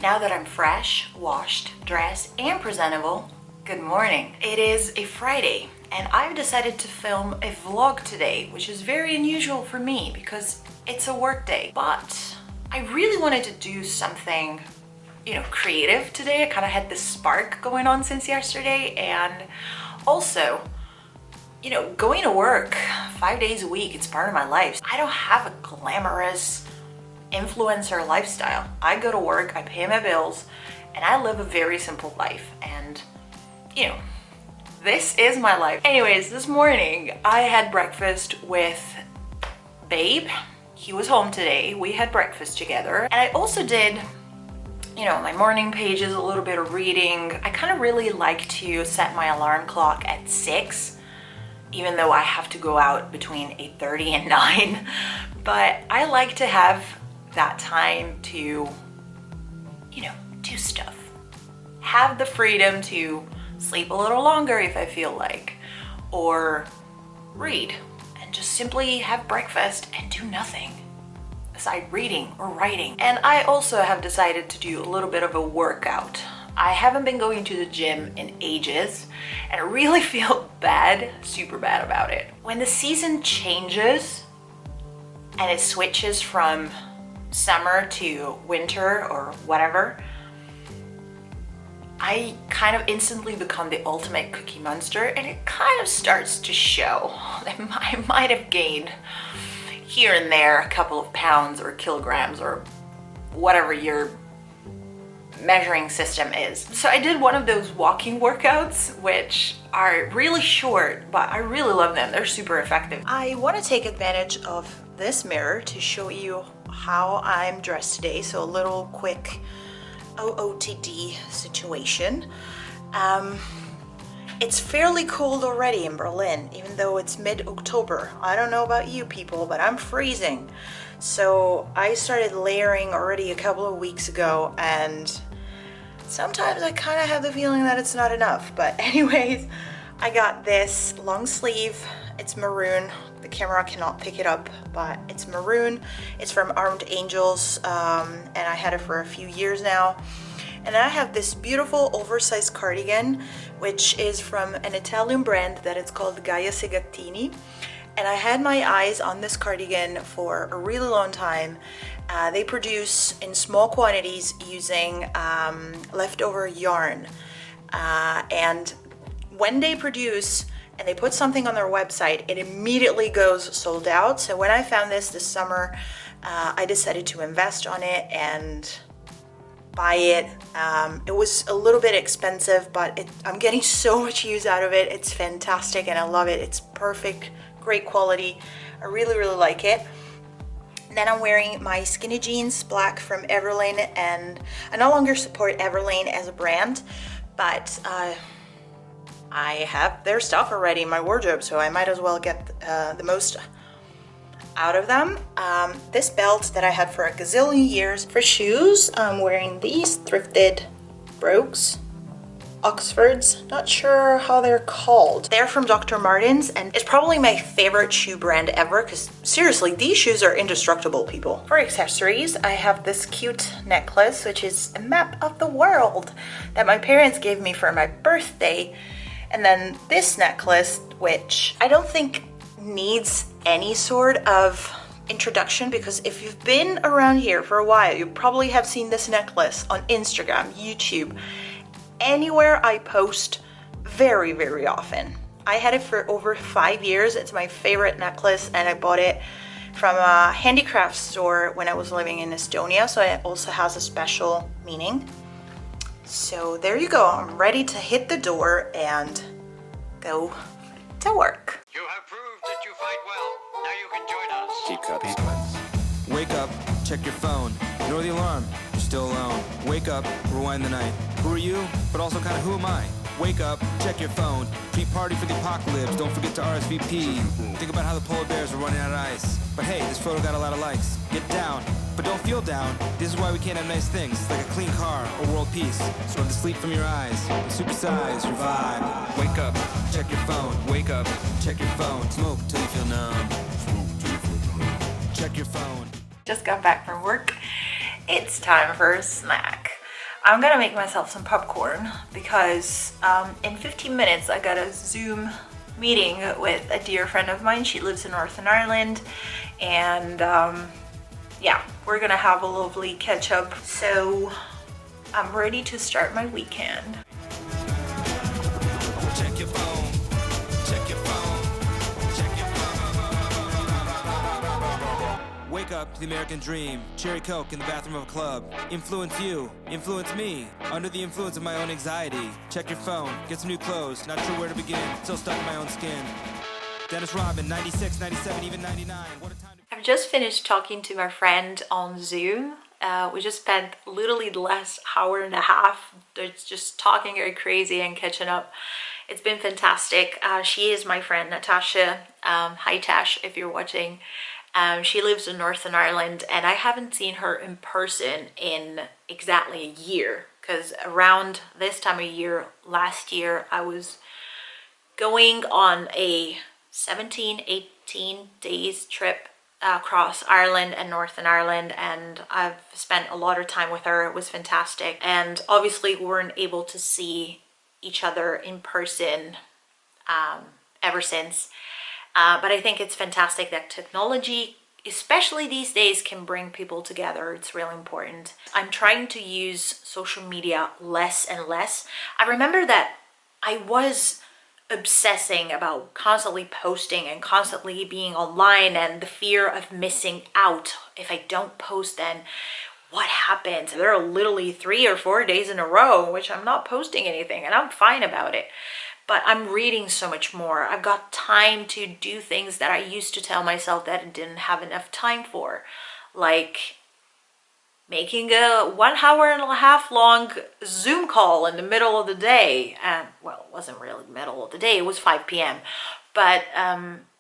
Now that I'm fresh, washed, dressed, and presentable, good morning. It is a Friday, and I've decided to film a vlog today, which is very unusual for me because it's a work day. But I really wanted to do something, creative today. I kind of had this spark going on since yesterday, and also, going to work 5 days a week, it's part of my life. I don't have a glamorous influencer lifestyle. I go to work, I pay my bills, and I live a very simple life. And this is my life. Anyways, this morning I had breakfast with Babe. He was home today. We had breakfast together. And I also did, my morning pages, a little bit of reading. I kind of really like to set my alarm clock at 6, even though I have to go out between 8:30 and 9. But I like to have that time to, do stuff. Have the freedom to sleep a little longer if I feel like, or read and just simply have breakfast and do nothing aside reading or writing. And I also have decided to do a little bit of a workout. I haven't been going to the gym in ages, and I really feel bad, super bad about it. When the season changes and it switches from summer to winter or whatever, I kind of instantly become the ultimate cookie monster, and it kind of starts to show. I might have gained here and there a couple of pounds or kilograms or whatever your measuring system is. So I did one of those walking workouts, which are really short, but I really love them. They're super effective. I want to take advantage of this mirror to show you how I'm dressed today. So a little quick OOTD situation. It's fairly cold already in Berlin, even though it's mid-October. I don't know about you people, but I'm freezing. So I started layering already a couple of weeks ago, and sometimes I kind of have the feeling that it's not enough. But anyways, I got this long sleeve. It's maroon. The camera cannot pick it up, but it's maroon. It's from Armed Angels, and I had it for a few years now. And I have this beautiful oversized cardigan, which is from an Italian brand that it's called Gaia Segattini. And I had my eyes on this cardigan for a really long time. They produce in small quantities using leftover yarn. And when they produce and they put something on their website, it immediately goes sold out. So when I found this summer, I decided to invest on it and buy it. It was a little bit expensive, but I'm getting so much use out of it. It's fantastic and I love it. It's perfect, great quality. I really, really like it. Then I'm wearing my skinny jeans, black, from Everlane, and I no longer support Everlane as a brand, but I have their stuff already in my wardrobe, so I might as well get the most out of them. This belt that I had for a gazillion years. For shoes, I'm wearing these thrifted brogues, Oxfords, not sure how they're called. They're from Dr. Martens, and it's probably my favorite shoe brand ever, because seriously, these shoes are indestructible, people. For accessories, I have this cute necklace, which is a map of the world that my parents gave me for my birthday. And then this necklace, which I don't think needs any sort of introduction, because if you've been around here for a while, you probably have seen this necklace on Instagram, YouTube, anywhere I post very, very often. I had it for over 5 years. It's my favorite necklace, and I bought it from a handicraft store when I was living in Estonia, so it also has a special meaning. So there you go. I'm ready to hit the door and go to work. You have proved that you fight well. Now you can join us. Keep cups. Wake up, check your phone. Ignore the alarm. You're still alone. Wake up, rewind the night. Who are you? But also kind of who am I? Wake up, check your phone. Pre-party for the apocalypse. Don't forget to RSVP. Think about how the polar bears are running out of ice. But hey, this photo got a lot of likes. Get down, but don't feel down. This is why we can't have nice things, like a clean car or world peace. Scrub the sleep from your eyes. Supersize your vibe. Wake up, check your phone. Wake up, check your phone. Smoke till you feel numb. Check your phone. Just got back from work. It's time for a snack. I'm gonna make myself some popcorn because in 15 minutes I got a Zoom meeting with a dear friend of mine. She lives in Northern Ireland, and yeah, we're gonna have a lovely catch up. So I'm ready to start my weekend. Check your phone. Check your phone. Check your phone. Wake up to the American dream. Cherry Coke in the bathroom of a club. Influence you. Influence me. Under the influence of my own anxiety. Check your phone. Get some new clothes. Not sure where to begin. Still stuck in my own skin. Dennis Rodman, 96, 97, even 99. What a time to... I've just finished talking to my friend on Zoom. We just spent literally the last hour and a half just talking very crazy and catching up. It's been fantastic. She is my friend Natasha. Hi Tash, if you're watching. She lives in Northern Ireland, and I haven't seen her in person in exactly a year, because around this time of year last year I was going on a 17-18 days trip across Ireland and Northern Ireland, and I've spent a lot of time with her. It was fantastic, and obviously we weren't able to see each other in person ever since, but I think it's fantastic that technology, especially these days, can bring people together. It's really important. I'm trying to use social media less and less. I remember that I was obsessing about constantly posting and constantly being online, and the fear of missing out. If I don't post, then what happens? There are literally 3 or 4 days in a row which I'm not posting anything, and I'm fine about it. But I'm reading so much more. I've got time to do things that I used to tell myself that I didn't have enough time for, like making a 1 hour and a half long Zoom call in the middle of the day. And well, it wasn't really the middle of the day, it was 5 p.m. But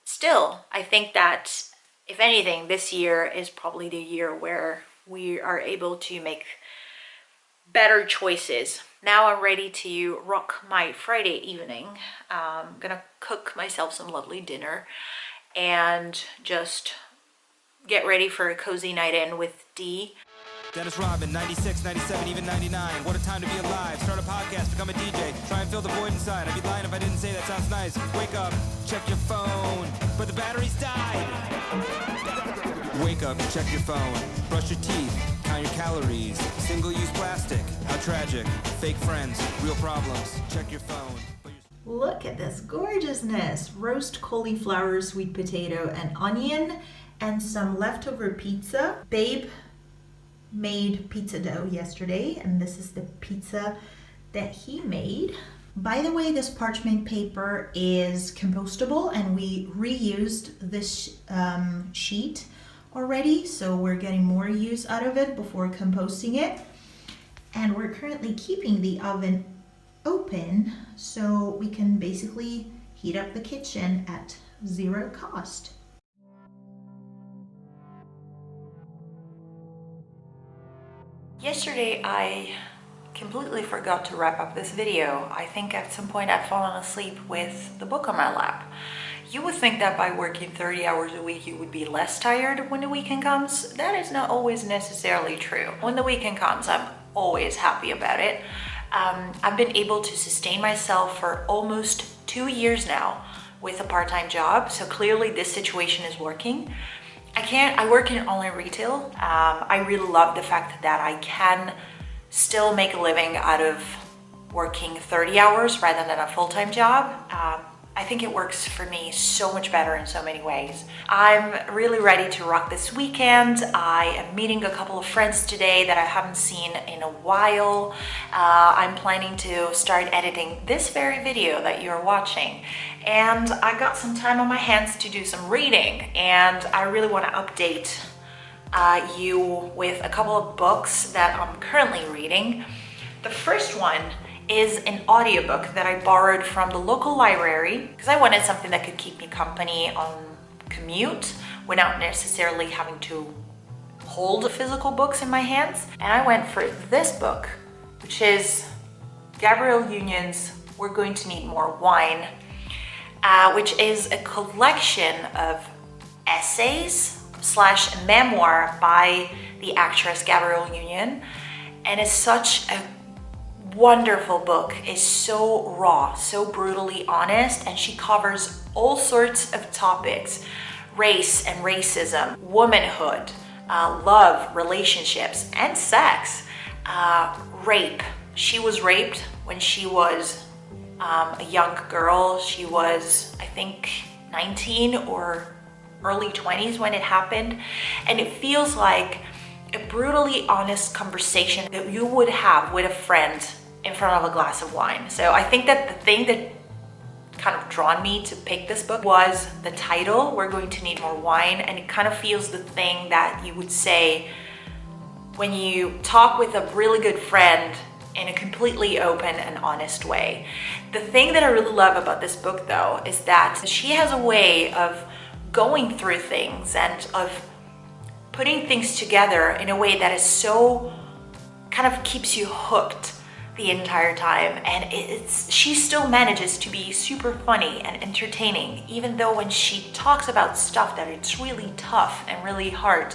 still, I think that if anything, this year is probably the year where we are able to make better choices. Now I'm ready to rock my Friday evening. I'm gonna cook myself some lovely dinner and just get ready for a cozy night in with Dee. Dennis Rodman, 96, 97, even 99. What a time to be alive. Start a podcast, become a DJ. Try and fill the void inside. I'd be lying if I didn't say that sounds nice. Wake up, check your phone, but the batteries died. Wake up, check your phone. Brush your teeth, count your calories. Single-use plastic, how tragic. Fake friends, real problems. Check your phone. Look at this gorgeousness. Roast cauliflower, sweet potato, and onion, and some leftover pizza. Babe made pizza dough yesterday, and this is the pizza that he made. By the way, this parchment paper is compostable, and we reused this sheet already, so we're getting more use out of it before composting it. And we're currently keeping the oven open so we can basically heat up the kitchen at 0 cost. Yesterday I completely forgot to wrap up this video. I think at some point I've fallen asleep with the book on my lap. You would think that by working 30 hours a week you would be less tired when the weekend comes. That is not always necessarily true. When the weekend comes, I'm always happy about it. I've been able to sustain myself for almost 2 years now with a part-time job, so clearly this situation is working. I work in online retail. I really love the fact that I can still make a living out of working 30 hours rather than a full-time job. I think it works for me so much better in so many ways. I'm really ready to rock this weekend. I am meeting a couple of friends today that I haven't seen in a while. I'm planning to start editing this very video that you're watching. And I got some time on my hands to do some reading, and I really want to update you with a couple of books that I'm currently reading. The first one is an audiobook that I borrowed from the local library because I wanted something that could keep me company on commute without necessarily having to hold physical books in my hands. And I went for this book, which is Gabrielle Union's We're Going to Need More Wine, which is a collection of essays / memoir by the actress Gabrielle Union. And it's such a wonderful book. It's so raw, so brutally honest, and she covers all sorts of topics: race and racism, womanhood, love, relationships, and sex, rape. She was raped when she was a young girl. She was, I think, 19 or early 20s when it happened. And it feels like a brutally honest conversation that you would have with a friend in front of a glass of wine. So I think that the thing that kind of drawn me to pick this book was the title, We're Going to Need More Wine. And it kind of feels the thing that you would say when you talk with a really good friend in a completely open and honest way. The thing that I really love about this book, though, is that she has a way of going through things and of putting things together in a way that is so kind of keeps you hooked the entire time. And she still manages to be super funny and entertaining, even though when she talks about stuff that it's really tough and really hard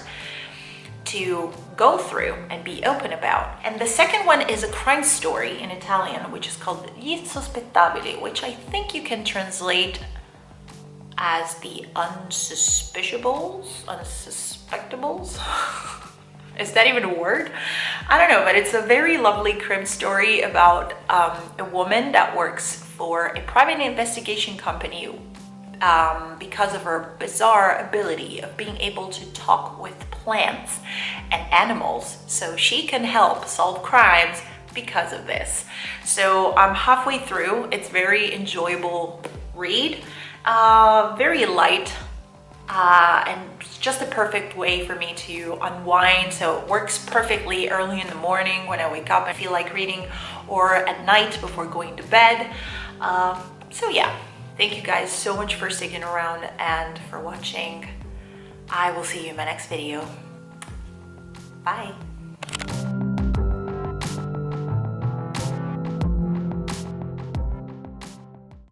to go through and be open about. And the second one is a crime story in Italian, which is called Gli Sospettabili, which I think you can translate as the unsuspiciables. Is that even a word? I don't know, but it's a very lovely crime story about a woman that works for a private investigation company because of her bizarre ability of being able to talk with plants and animals, so she can help solve crimes because of this. So I'm halfway through. It's very enjoyable read, very light, and just the perfect way for me to unwind. So it works perfectly early in the morning when I wake up and feel like reading, or at night before going to bed. So yeah, thank you guys so much for sticking around and for watching. I will see you in my next video. Bye.